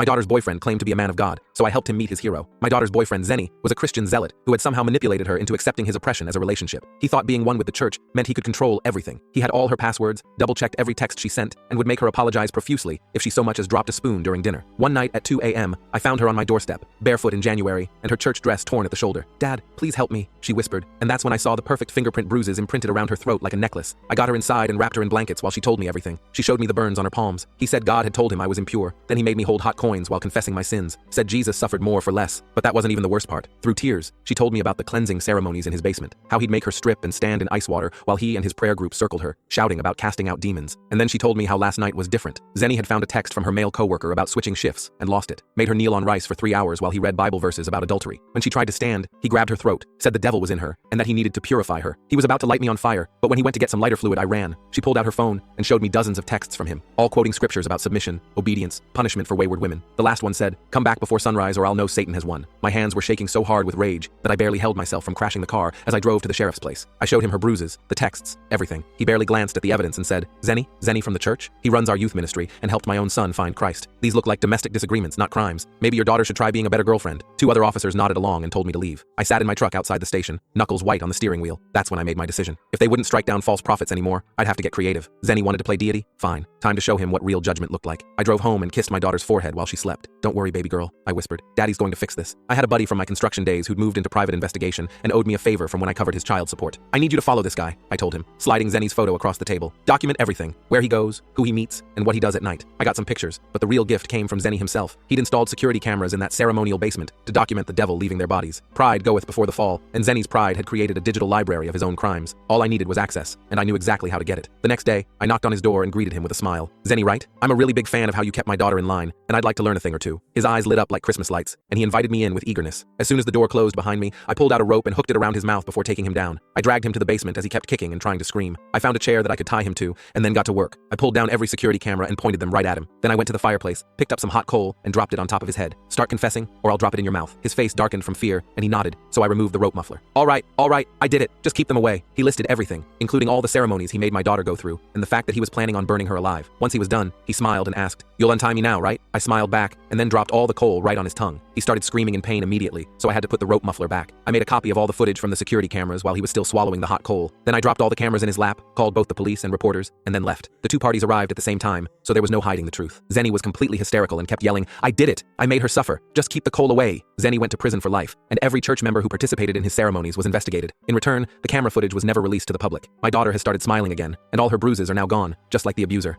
My daughter's boyfriend claimed to be a man of God, so I helped him meet his hero. My daughter's boyfriend, Zenny, was a Christian zealot who had somehow manipulated her into accepting his oppression as a relationship. He thought being one with the church meant he could control everything. He had all her passwords, double-checked every text she sent, and would make her apologize profusely if she so much as dropped a spoon during dinner. One night at 2 a.m., I found her on my doorstep, barefoot in January, and her church dress torn at the shoulder. "Dad, please help me," she whispered, and that's when I saw the perfect fingerprint bruises imprinted around her throat like a necklace. I got her inside and wrapped her in blankets while she told me everything. She showed me the burns on her palms. He said God had told him I was impure. Then he made me hold hot coins while confessing my sins. Said Jesus suffered more for less. But that wasn't even the worst part. Through tears, she told me about the cleansing ceremonies in his basement, how he'd make her strip and stand in ice water while he and his prayer group circled her, shouting about casting out demons. And then she told me how last night was different. Zenny had found a text from her male coworker about switching shifts and lost it. Made her kneel on rice for 3 hours while he read Bible verses about adultery. When she tried to stand, he grabbed her throat, said the devil was in her, and that he needed to purify her. He was about to light me on fire, but when he went to get some lighter fluid, I ran. She pulled out her phone and showed me dozens of texts from him, all quoting scriptures about submission, obedience, punishment for wayward women. The last one said, "Come back before sunrise or I'll know Satan has won." My hands were shaking so hard with rage that I barely held myself from crashing the car as I drove to the sheriff's place. I showed him her bruises, the texts, everything. He barely glanced at the evidence and said, Zenny from the church? He runs our youth ministry and helped my own son find Christ. These look like domestic disagreements, not crimes. Maybe your daughter should try being a better girlfriend." 2 other officers nodded along and told me to leave. I sat in my truck outside the station, knuckles white on the steering wheel. That's when I made my decision. If they wouldn't strike down false prophets anymore, I'd have to get creative. Zenny wanted to play deity? Fine. Time to show him what real judgment looked like. I drove home and kissed my daughter's forehead while she slept. "Don't worry, baby girl," I whispered. "Daddy's going to fix this." I had a buddy from my construction days who'd moved into private investigation and owed me a favor from when I covered his child support. "I need you to follow this guy," I told him, sliding Zenny's photo across the table. "Document everything, where he goes, who he meets, and what he does at night." I got some pictures, but the real gift came from Zenny himself. He'd installed security cameras in that ceremonial basement to document the devil leaving their bodies. Pride goeth before the fall, and Zenny's pride had created a digital library of his own crimes. All I needed was access, and I knew exactly how to get it. The next day, I knocked on his door and greeted him with a smile. "Zenny, right? I'm a really big fan of how you kept my daughter in line, and I'd like to learn a thing or two." His eyes lit up like Christmas lights, and he invited me in with eagerness. As soon as the door closed behind me, I pulled out a rope and hooked it around his mouth before taking him down. I dragged him to the basement as he kept kicking and trying to scream. I found a chair that I could tie him to, and then got to work. I pulled down every security camera and pointed them right at him. Then I went to the fireplace, picked up some hot coal, and dropped it on top of his head. "Start confessing, or I'll drop it in your mouth." His face darkened from fear, and he nodded, so I removed the rope muffler. All right, I did it. Just keep them away." He listed everything, including all the ceremonies he made my daughter go through, and the fact that he was planning on burning her alive. Once he was done, he smiled and asked, "You'll untie me now, right?" I smiled back, and then dropped all the coal right on his tongue. He started screaming in pain immediately, so I had to put the rope muffler back. I made a copy of all the footage from the security cameras while he was still swallowing the hot coal. Then I dropped all the cameras in his lap, called both the police and reporters, and then left. The 2 parties arrived at the same time, so there was no hiding the truth. Zenny was completely hysterical and kept yelling, "I did it! I made her suffer! Just keep the coal away!" Zenny went to prison for life, and every church member who participated in his ceremonies was investigated. In return, the camera footage was never released to the public. My daughter has started smiling again, and all her bruises are now gone, just like the abuser.